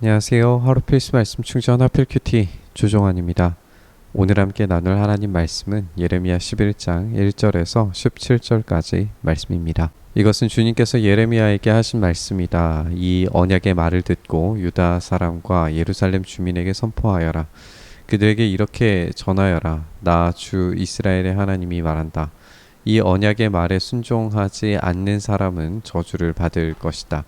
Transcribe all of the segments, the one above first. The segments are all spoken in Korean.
안녕하세요. 하루 필수 말씀 충전 하필 큐티 조종환입니다. 오늘 함께 나눌 하나님 말씀은 예레미야 11장 1절에서 17절까지 말씀입니다. 이것은 주님께서 예레미야에게 하신 말씀이다. 이 언약의 말을 듣고 유다 사람과 예루살렘 주민에게 선포하여라. 그들에게 이렇게 전하여라. 나 주 이스라엘의 하나님이 말한다. 이 언약의 말에 순종하지 않는 사람은 저주를 받을 것이다.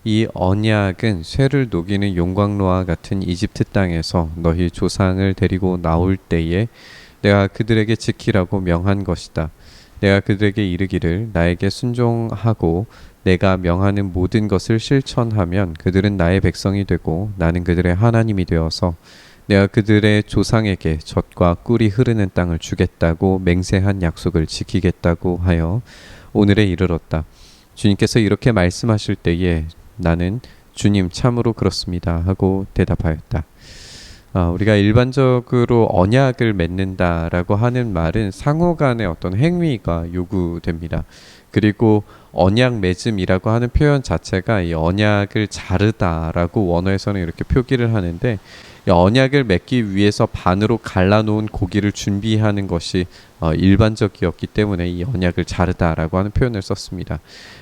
이 언약은 쇠를 녹이는 용광로와 같은 이집트 땅에서 너희 조상을 데리고 나올 때에 내가 그들에게 지키라고 명한 것이다. 내가 그들에게 이르기를 나에게 순종하고 내가 명하는 모든 것을 실천하면 그들은 나의 백성이 되고 나는 그들의 하나님이 되어서 내가 그들의 조상에게 젖과 꿀이 흐르는 땅을 주겠다고 맹세한 약속을 지키겠다고 하여 오늘에 이르렀다. 주님께서 이렇게 말씀하실 때에 나는 주님 참으로 그렇습니다 하고 대답하였다. 우리가 일반적으로 언약을 맺는다라고 하는 말은 상호 간의 어떤 행위가 요구됩니다. 그리고 언약 맺음이라고 하는 표현 자체가 이 언약을 자르다라고 원어에서는 이렇게 표기를 하는데, 이 언약을 맺기 위해서 반으로 갈라놓은 고기를 준비하는 것이 일반적이었기 때문에 이 언약을 자르다라고 하는 표현을 썼습니다.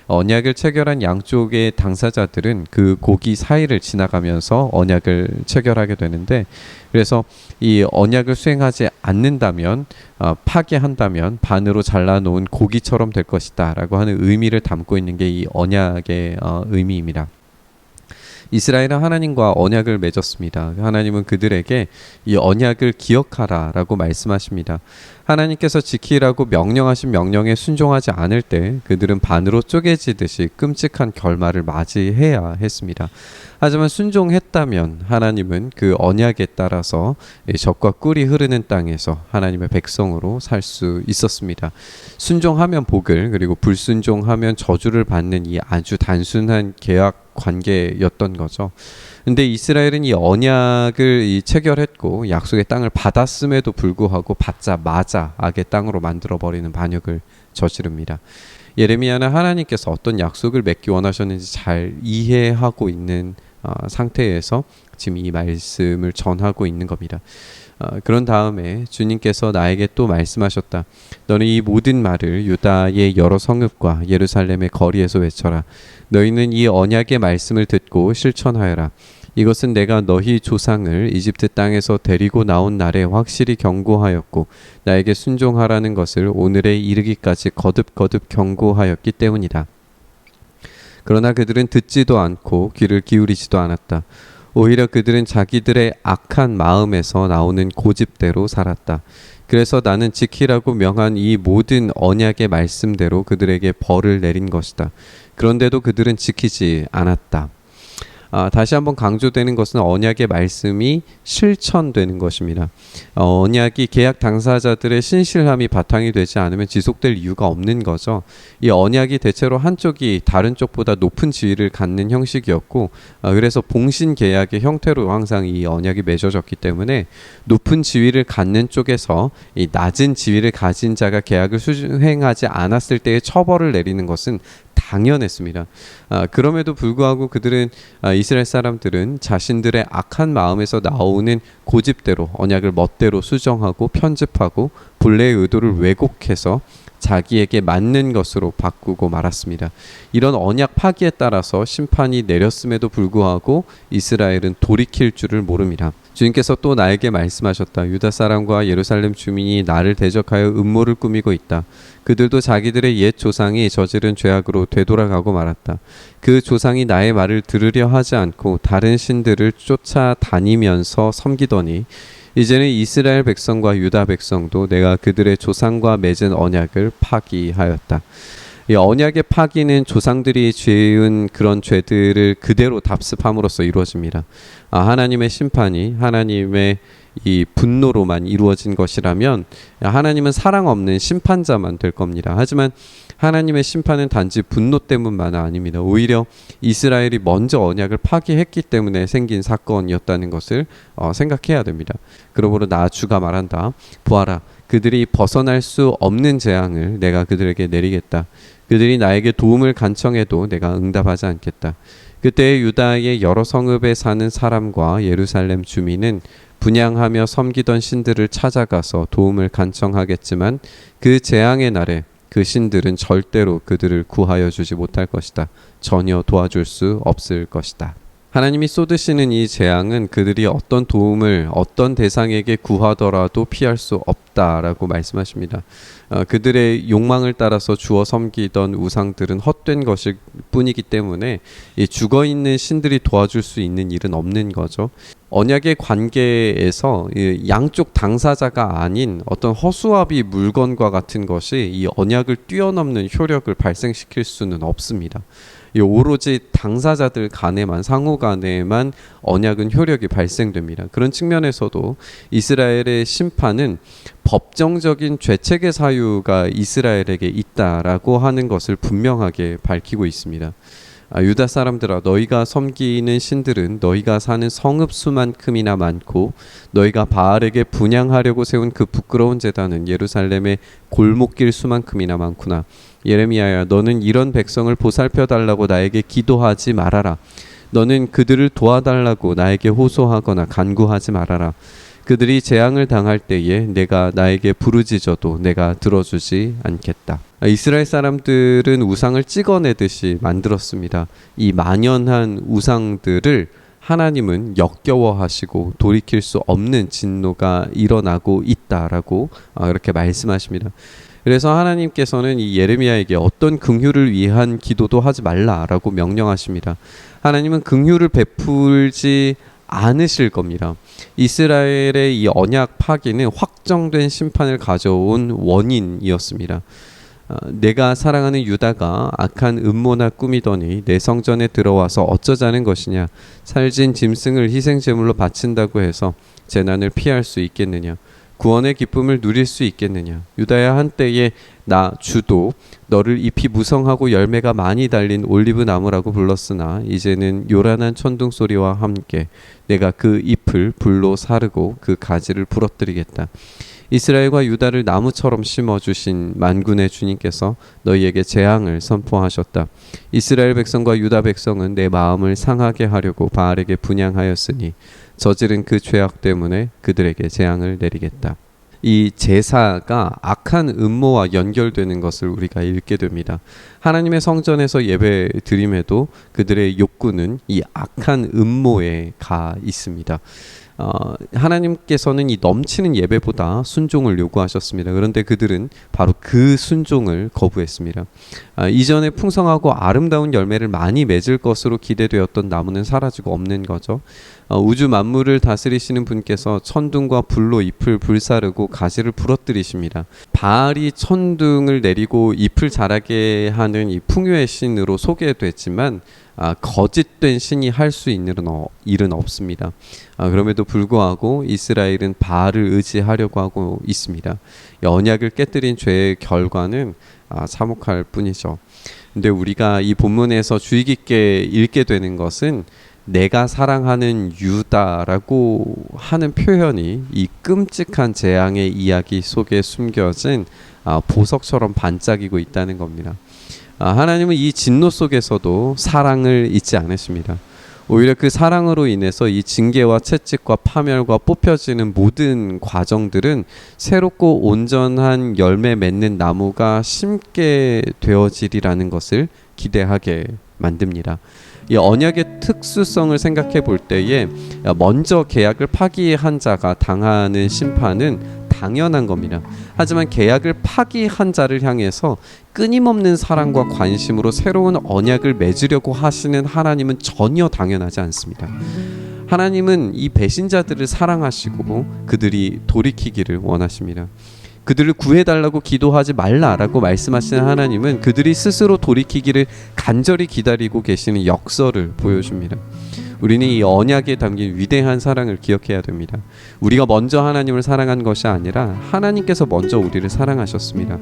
언약을 체결한 양쪽의 당사자들은 그 고기 사이를 지나가면서 언약을 체결하게 되는데, 그래서 이 언약을 수행하지 않는다면 파괴한다면 반으로 잘라놓은 고기처럼 될 것이다 라고 하는 의미를 담고 있는 게 이 언약의 의미입니다. 이스라엘은 하나님과 언약을 맺었습니다. 하나님은 그들에게 이 언약을 기억하라 라고 말씀하십니다. 하나님께서 지키라고 명령하신 명령에 순종하지 않을 때 그들은 반으로 쪼개지듯이 끔찍한 결말을 맞이해야 했습니다. 하지만 순종했다면 하나님은 그 언약에 따라서 젖과 꿀이 흐르는 땅에서 하나님의 백성으로 살 수 있었습니다. 순종하면 복을, 그리고 불순종하면 저주를 받는 이 아주 단순한 계약 관계였던 거죠. 근데 이스라엘은 이 언약을 체결했고 약속의 땅을 받았음에도 불구하고 받자마자 악의 땅으로 만들어버리는 반역을 저지릅니다. 예레미야는 하나님께서 어떤 약속을 맺기 원하셨는지 잘 이해하고 있는 상태에서 지금 이 말씀을 전하고 있는 겁니다. 그런 다음에 주님께서 나에게 또 말씀하셨다. 너는 이 모든 말을 유다의 여러 성읍과 예루살렘의 거리에서 외쳐라. 너희는 이 언약의 말씀을 듣고 실천하여라. 이것은 내가 너희 조상을 이집트 땅에서 데리고 나온 날에 확실히 경고하였고 나에게 순종하라는 것을 오늘에 이르기까지 거듭거듭 경고하였기 때문이다. 그러나 그들은 듣지도 않고 귀를 기울이지도 않았다. 오히려 그들은 자기들의 악한 마음에서 나오는 고집대로 살았다. 그래서 나는 지키라고 명한 이 모든 언약의 말씀대로 그들에게 벌을 내린 것이다. 그런데도 그들은 지키지 않았다. 다시 한번 강조되는 것은 언약의 말씀이 실천되는 것입니다. 언약이 계약 당사자들의 신실함이 바탕이 되지 않으면 지속될 이유가 없는 거죠. 이 언약이 대체로 한쪽이 다른 쪽보다 높은 지위를 갖는 형식이었고, 그래서 봉신 계약의 형태로 항상 이 언약이 맺어졌기 때문에 높은 지위를 갖는 쪽에서 이 낮은 지위를 가진 자가 계약을 수행하지 않았을 때의 처벌을 내리는 것은 당연했습니다. 그럼에도 불구하고 그들은 이스라엘 사람들은 자신들의 악한 마음에서 나오는 고집대로 언약을 멋대로 수정하고 편집하고 본래의 의도를 왜곡해서 자기에게 맞는 것으로 바꾸고 말았습니다. 이런 언약 파기에 따라서 심판이 내렸음에도 불구하고 이스라엘은 돌이킬 줄을 모릅니다. 주님께서 또 나에게 말씀하셨다. 유다 사람과 예루살렘 주민이 나를 대적하여 음모를 꾸미고 있다. 그들도 자기들의 옛 조상이 저지른 죄악으로 되돌아가고 말았다. 그 조상이 나의 말을 들으려 하지 않고 다른 신들을 쫓아다니면서 섬기더니 이제는 이스라엘 백성과 유다 백성도 내가 그들의 조상과 맺은 언약을 파기하였다. 이 언약의 파기는 조상들이 지은 그런 죄들을 그대로 답습함으로써 이루어집니다. 하나님의 심판이 하나님의 이 분노로만 이루어진 것이라면 하나님은 사랑 없는 심판자만 될 겁니다. 하지만 하나님의 심판은 단지 분노 때문만 아닙니다. 오히려 이스라엘이 먼저 언약을 파기했기 때문에 생긴 사건이었다는 것을 생각해야 됩니다. 그러므로 나 주가 말한다. 보아라, 그들이 벗어날 수 없는 재앙을 내가 그들에게 내리겠다. 그들이 나에게 도움을 간청해도 내가 응답하지 않겠다. 그때 유다의 여러 성읍에 사는 사람과 예루살렘 주민은 분향하며 섬기던 신들을 찾아가서 도움을 간청하겠지만 그 재앙의 날에 그 신들은 절대로 그들을 구하여 주지 못할 것이다. 전혀 도와줄 수 없을 것이다. 하나님이 쏟으시는 이 재앙은 그들이 어떤 도움을 어떤 대상에게 구하더라도 피할 수 없다라고 말씀하십니다. 그들의 욕망을 따라서 주어 섬기던 우상들은 헛된 것일 뿐이기 때문에 이 죽어있는 신들이 도와줄 수 있는 일은 없는 거죠. 언약의 관계에서 양쪽 당사자가 아닌 어떤 허수아비 물건과 같은 것이 이 언약을 뛰어넘는 효력을 발생시킬 수는 없습니다. 오로지 당사자들 간에만 상호 간에만 언약은 효력이 발생됩니다. 그런 측면에서도 이스라엘의 심판은 법정적인 죄책의 사유가 이스라엘에게 있다라고 하는 것을 분명하게 밝히고 있습니다. 유다 사람들아, 너희가 섬기는 신들은 너희가 사는 성읍 수만큼이나 많고 너희가 바알에게 분향하려고 세운 그 부끄러운 제단은 예루살렘의 골목길 수만큼이나 많구나. 예레미야야, 너는 이런 백성을 보살펴 달라고 나에게 기도하지 말아라. 너는 그들을 도와달라고 나에게 호소하거나 간구하지 말아라. 그들이 재앙을 당할 때에 내가 나에게 부르짖어도 내가 들어주지 않겠다. 이스라엘 사람들은 우상을 찍어내듯이 만들었습니다. 이 만연한 우상들을 하나님은 역겨워하시고 돌이킬 수 없는 진노가 일어나고 있다라고 그렇게 말씀하십니다. 그래서 하나님께서는 이 예레미야에게 어떤 긍휼을 위한 기도도 하지 말라라고 명령하십니다. 하나님은 긍휼을 베풀지 않으실 겁니다. 이스라엘의 이 언약 파기는 확정된 심판을 가져온 원인이었습니다. 내가 사랑하는 유다가 악한 음모나 꾸미더니 내 성전에 들어와서 어쩌자는 것이냐. 살진 짐승을 희생제물로 바친다고 해서 재난을 피할 수 있겠느냐. 구원의 기쁨을 누릴 수 있겠느냐. 유다야, 한때에 나 주도 너를 잎이 무성하고 열매가 많이 달린 올리브 나무라고 불렀으나 이제는 요란한 천둥 소리와 함께 내가 그 잎을 불로 사르고 그 가지를 부러뜨리겠다. 이스라엘과 유다를 나무처럼 심어주신 만군의 주님께서 너희에게 재앙을 선포하셨다. 이스라엘 백성과 유다 백성은 내 마음을 상하게 하려고 바알에게 분향하였으니 저지른 그 죄악 때문에 그들에게 재앙을 내리겠다. 이 제사가 악한 음모와 연결되는 것을 우리가 읽게 됩니다. 하나님의 성전에서 예배 드림에도 그들의 욕구는 이 악한 음모에 가 있습니다. 하나님께서는 이 넘치는 예배보다 순종을 요구하셨습니다. 그런데 그들은 바로 그 순종을 거부했습니다. 이전에 풍성하고 아름다운 열매를 많이 맺을 것으로 기대되었던 나무는 사라지고 없는 거죠. 우주 만물을 다스리시는 분께서 천둥과 불로 잎을 불사르고 가지를 부러뜨리십니다. 바알이 천둥을 내리고 잎을 자라게 하는 이 풍요의 신으로 소개됐지만 거짓된 신이 할 수 있는 일은 없습니다. 그럼에도 불구하고 이스라엘은 바알을 의지하려고 하고 있습니다. 언약을 깨뜨린 죄의 결과는 참혹할 뿐이죠. 근데 우리가 이 본문에서 주의 깊게 읽게 되는 것은 내가 사랑하는 유다라고 하는 표현이 이 끔찍한 재앙의 이야기 속에 숨겨진 보석처럼 반짝이고 있다는 겁니다. 하나님은 이 진노 속에서도 사랑을 잊지 않으십니다. 오히려 그 사랑으로 인해서 이 징계와 채찍과 파멸과 뽑혀지는 모든 과정들은 새롭고 온전한 열매 맺는 나무가 심게 되어지리라는 것을 기대하게 만듭니다. 이 언약의 특수성을 생각해 볼 때에 먼저 계약을 파기한 자가 당하는 심판은 당연한 겁니다. 하지만 계약을 파기한 자를 향해서 끊임없는 사랑과 관심으로 새로운 언약을 맺으려고 하시는 하나님은 전혀 당연하지 않습니다. 하나님은 이 배신자들을 사랑하시고 그들이 돌이키기를 원하십니다. 그들을 구해달라고 기도하지 말라라고 말씀하시는 하나님은 그들이 스스로 돌이키기를 간절히 기다리고 계시는 역설을 보여줍니다. 우리는 이 언약에 담긴 위대한 사랑을 기억해야 됩니다. 우리가 먼저 하나님을 사랑한 것이 아니라 하나님께서 먼저 우리를 사랑하셨습니다.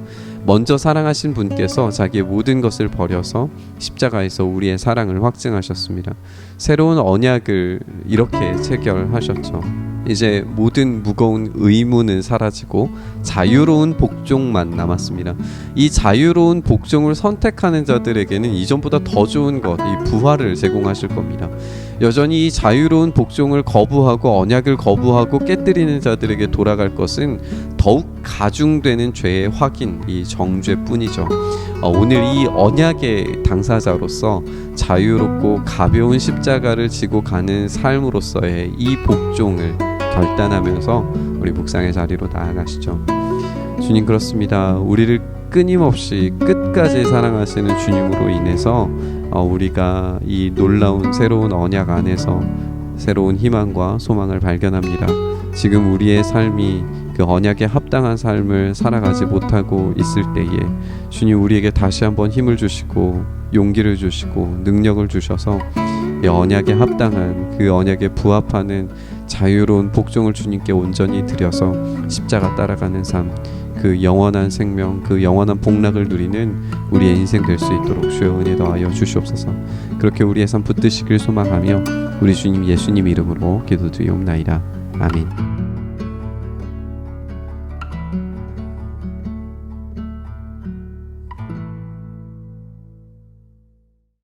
먼저 사랑하신 분께서 자기의 모든 것을 버려서 십자가에서 우리의 사랑을 확증하셨습니다. 새로운 언약을 이렇게 체결하셨죠. 이제 모든 무거운 의무는 사라지고 자유로운 복종만 남았습니다. 이 자유로운 복종을 선택하는 자들에게는 이전보다 더 좋은 것, 이 부활을 제공하실 겁니다. 여전히 이 자유로운 복종을 거부하고 언약을 거부하고 깨뜨리는 자들에게 돌아갈 것은 더욱 가중되는 죄의 확인, 이 정죄뿐이죠. 오늘 이 언약의 당사자로서 자유롭고 가벼운 십자가를 지고 가는 삶으로서의 이 복종을 결단하면서 우리 묵상의 자리로 나아가시죠. 주님, 그렇습니다. 우리를 끊임없이 끝까지 사랑하시는 주님으로 인해서 우리가 이 놀라운 새로운 언약 안에서 새로운 희망과 소망을 발견합니다. 지금 우리의 삶이 그 언약에 합당한 삶을 살아가지 못하고 있을 때에 주님, 우리에게 다시 한번 힘을 주시고 용기를 주시고 능력을 주셔서 이 언약에 합당한, 그 언약에 부합하는 자유로운 복종을 주님께 온전히 드려서 십자가 따라가는 삶, 그 영원한 생명, 그 영원한 복락을 누리는 우리의 인생 될 수 있도록 주여 은혜 더하여 주시옵소서. 그렇게 우리의 삶 붙드시길 소망하며 우리 주님 예수님 이름으로 기도드리옵나이다. 아멘.